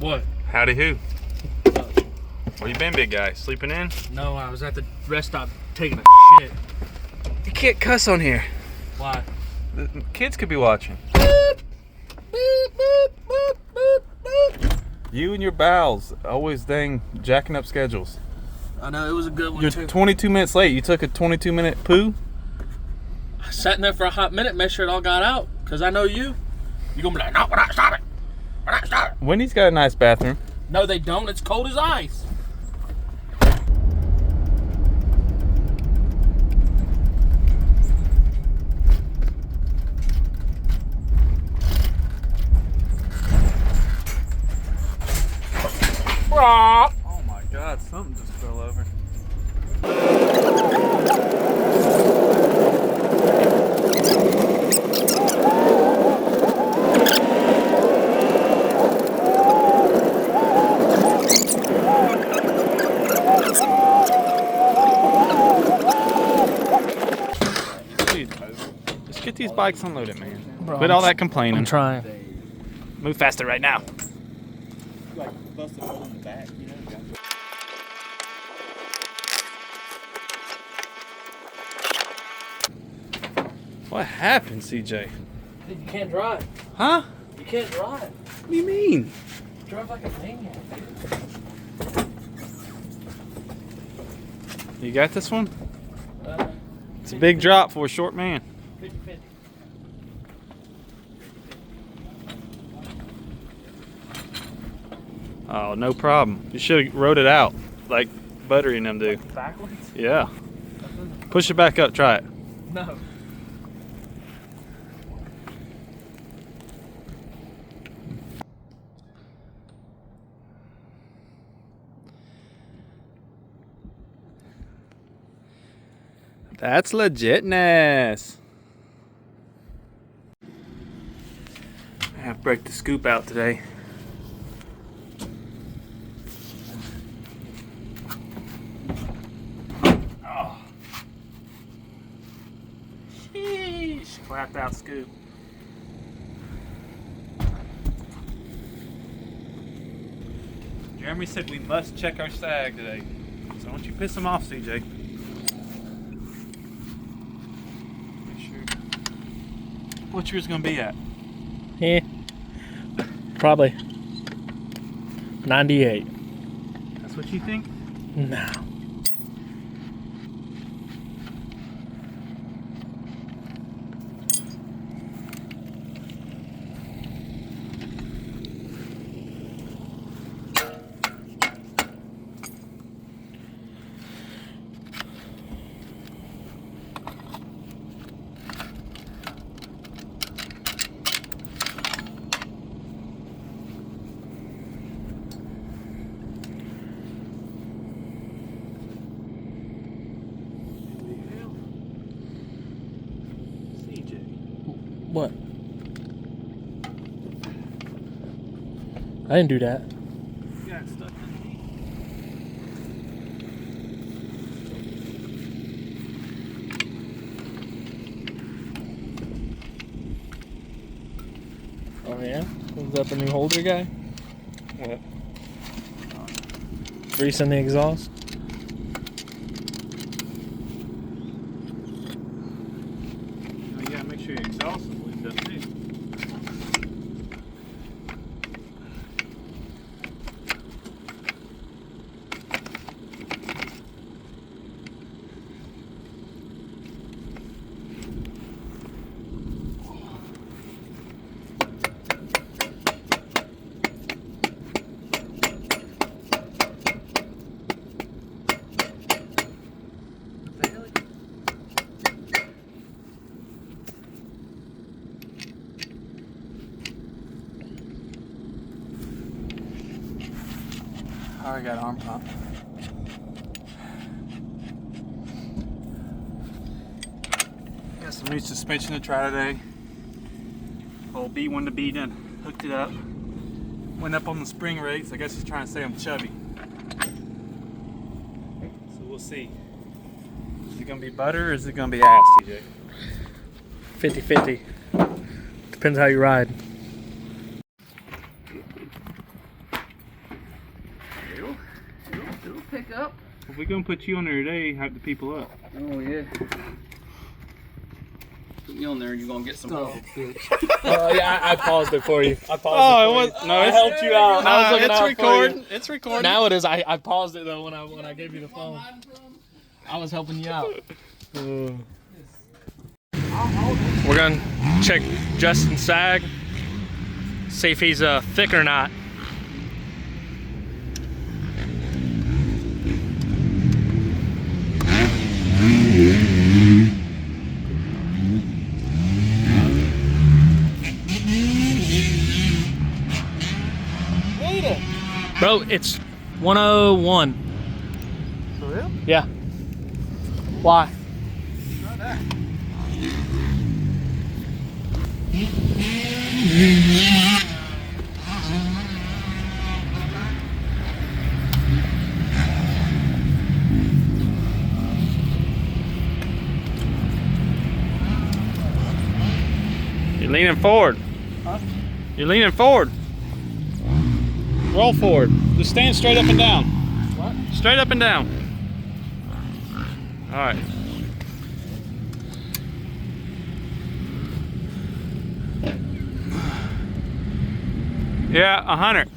What? Howdy who? Where you been, big guy? Sleeping in? No, I was at the rest stop taking a shit. You can't cuss on here. Why? The kids could be watching. You and your bowels always dang jacking up schedules. I know, it was a good one. You're too. 22 minutes late. You took a 22-minute poo? I sat in there for a hot minute, make sure it all got out. Because I know you. You're going to be like, no, we're not stopping. We're not stopping. Wendy's got a nice bathroom. No, they don't. It's cold as ice. Oh my God, something just fell over. Please, just get these bikes unloaded, man. Bro, Quit all that complaining. I'm trying. Move faster right now. Like busted a hole in the back, you know? What happened, CJ? You can't drive. Huh? You can't drive. What do you mean? Drive like a maniac, You got this one? dude. It's a big drop for a short man. 50-50. Oh, no problem. You should have rode it out like Buttery and them do. Backwards? Yeah. Push it back up. Try it. No. That's legitness. I have to break the scoop out today. Oh. Sheesh. Clapped out scoop. Jeremy said we must check our sag today. So don't you piss him off, CJ. What's yours gonna be at? Yeah. Probably 98. That's what you think? No. What? I didn't do that. You got stuck underneath. Oh yeah? Was that the new holder guy? What? Greasing the exhaust? You gotta make sure your exhaust is lubed up too. I already got arm pump. Got some new suspension to try today. Old B1 to B done hooked it up. Went up on the spring rates. I guess he's trying to say I'm chubby. So we'll see. Is it gonna be butter or is it gonna be ass, TJ? 50-50. Depends how you ride. It'll pick up. If we're gonna put you on there today, have the people up. Oh yeah. Put me on there and you're gonna get some help. Yeah, I paused it for you. I paused it was no. I helped you out. I was looking it's out recording. for you. It's recording. Now it is. I paused it though when I gave you the phone. I was helping you out. We're gonna check Justin's sag. See if he's thick or not. Bro, it's 101. For real? Yeah. Why? Not that. You're leaning forward. Huh? You're leaning forward. Roll forward. Just stand straight up and down. What? Straight up and down. All right. Yeah, 100.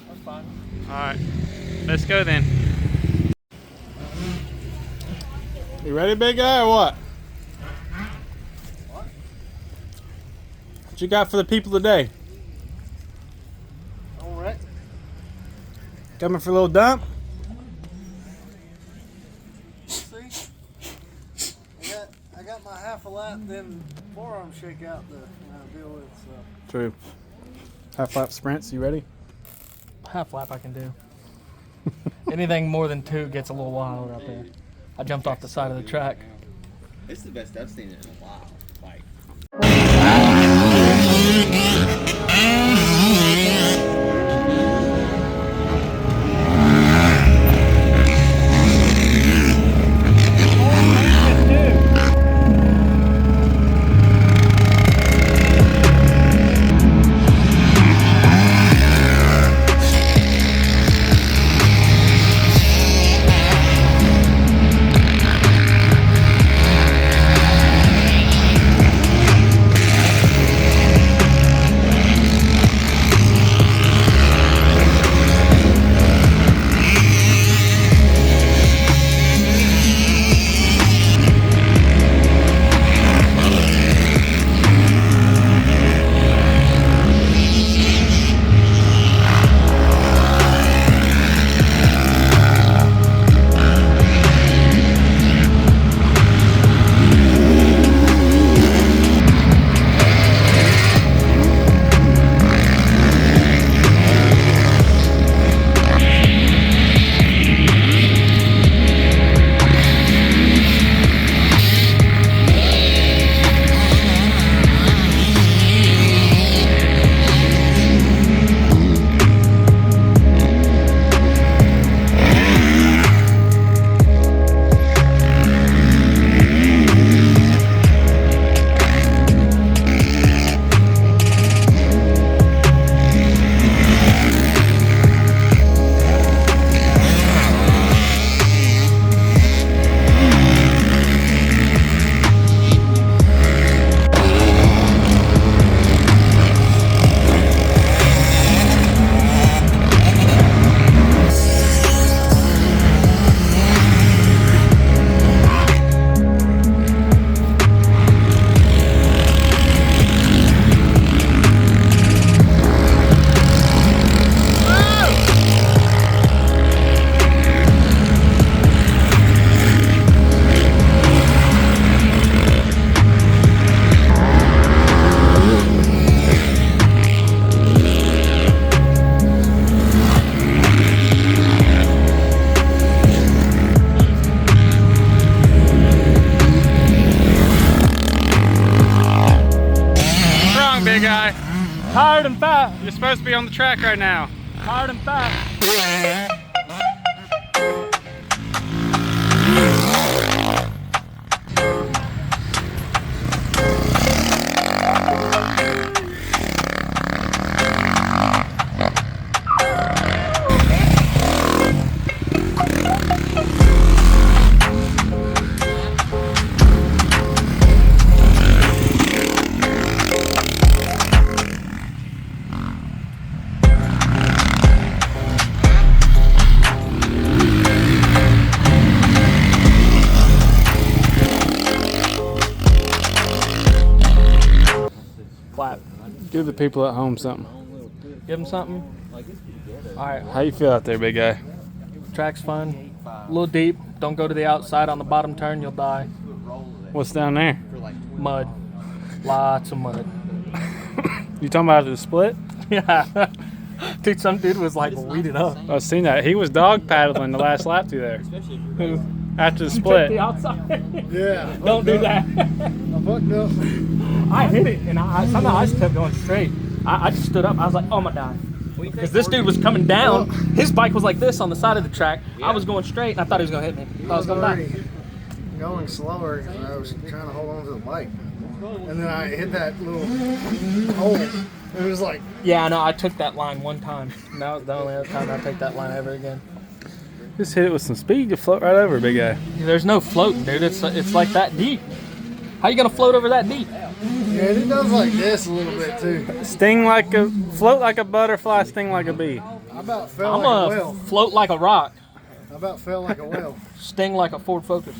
That's fine. All right, let's go then. You ready, big guy, or what? What you got for the people today? All right. Coming for a little dump? See, I got my half a lap, then forearm shake out to deal with. So. True. Half lap sprints, you ready? Half lap I can do. Anything more than 2 gets a little wild out there. I jumped off the side of the track. It's the best I've seen it in a while. Like. Big guy. Tired and fat. You're supposed to be on the track right now. Tired and fat. Give the people at home something. Give them something. All right, How you feel out there, big guy? track's fun. A little deep. Don't go to the outside on the bottom turn. You'll die. What's down there? Mud. Lots of mud. You talking about after the split? Yeah. Dude, some dude was like weeded up. I've seen that. He was dog paddling the last lap through there. Who? After the Took split. the outside. Yeah. Don't do that. I fucked up. I hit it, and somehow I just kept going straight. I just stood up. I was like, oh my god. Because this dude was coming down. His bike was like this on the side of the track. I was going straight, and I thought he was going to hit me. I was going to die. Going slower, and I was trying to hold on to the bike. And then I hit that little hole. It was like, Yeah, I know. I took that line one time. And that was the only other time I take that line ever again. Just hit it with some speed, you float right over, big guy. There's no floating, dude. It's like that deep. How you going to float over that deep? yeah, it does like this a little bit too. Float like a butterfly, sting like a bee. I about fell I'm like a going to whale. float like a rock. I about fell like a whale. Sting like a Ford Focus.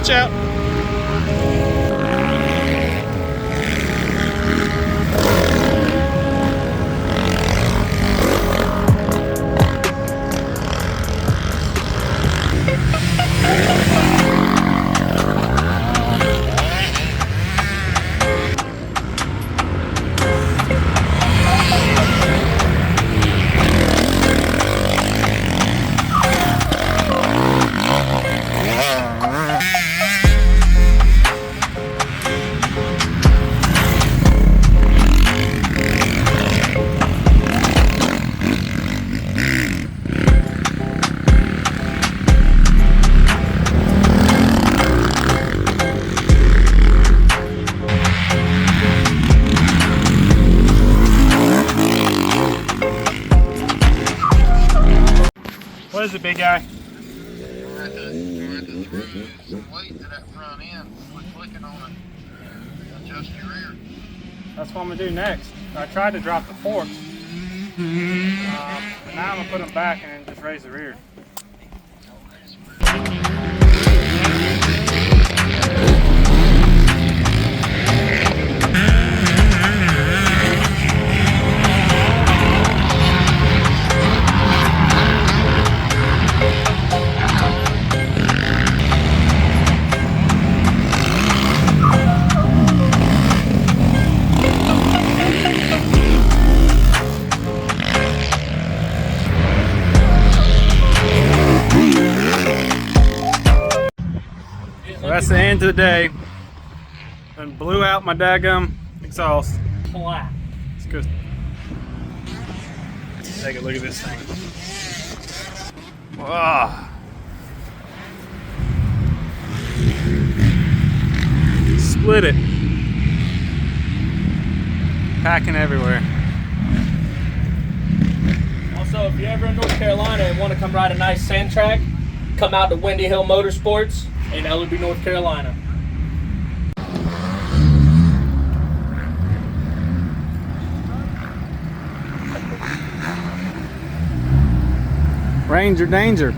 Watch out. What is it, big guy? Weight to that front end, quit clicking on it, adjust your rear. That's what I'm gonna do next. I tried to drop the forks, but now I'm gonna put them back and then just raise the rear. So that's the end of the day. And blew out my daggum exhaust. Flat. It's good. Take a look at this thing. Wow. Split it. Packing everywhere. Also, if you're ever in North Carolina and want to come ride a nice sand track, come out to Windy Hill Motorsports in Ellerby, North Carolina. Ranger danger.